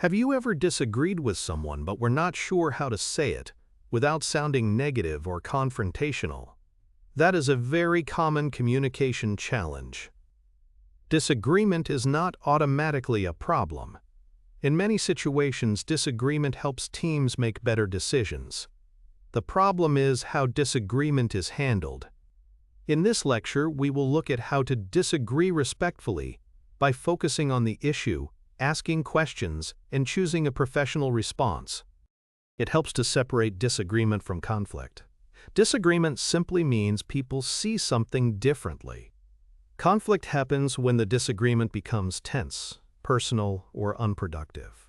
Have you ever disagreed with someone but were not sure how to say it without sounding negative or confrontational? That is a very common communication challenge. Disagreement is not automatically a problem. In many situations, disagreement helps teams make better decisions. The problem is how disagreement is handled. In this lecture, we will look at how to disagree respectfully by focusing on the issue, asking questions, and choosing a professional response. It helps to separate disagreement from conflict. Disagreement simply means people see something differently. Conflict happens when the disagreement becomes tense, personal, or unproductive.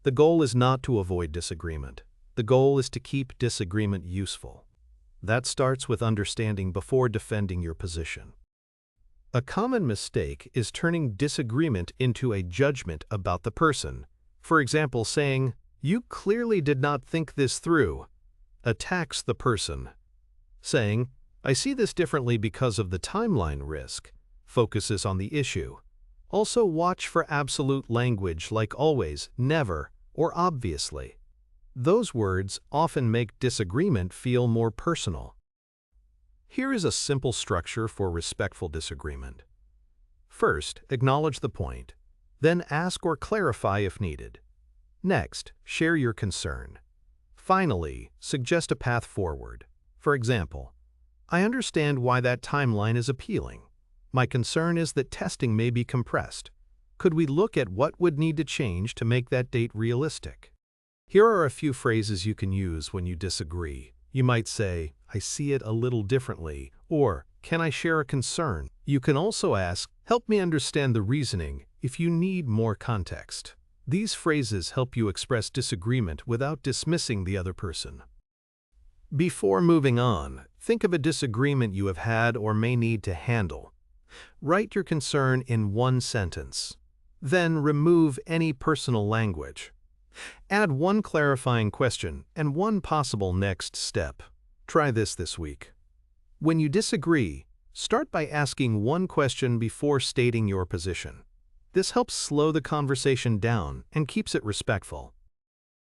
The goal is not to avoid disagreement. The goal is to keep disagreement useful. That starts with understanding before defending your position. A common mistake is turning disagreement into a judgment about the person. For example, saying, "You clearly did not think this through," attacks the person. Saying, "I see this differently because of the timeline risk," focuses on the issue. Also watch for absolute language like always, never, or obviously. Those words often make disagreement feel more personal. Here is a simple structure for respectful disagreement. First, acknowledge the point. Then ask or clarify if needed. Next, share your concern. Finally, suggest a path forward. For example, "I understand why that timeline is appealing. My concern is that testing may be compressed. Could we look at what would need to change to make that date realistic?" Here are a few phrases you can use when you disagree. You might say, "I see it a little differently," or "Can I share a concern?" You can also ask, "Help me understand the reasoning," if you need more context. These phrases help you express disagreement without dismissing the other person. Before moving on, think of a disagreement you have had or may need to handle. Write your concern in one sentence. Then remove any personal language. Add one clarifying question and one possible next step. Try this week. When you disagree, start by asking one question before stating your position. This helps slow the conversation down and keeps it respectful.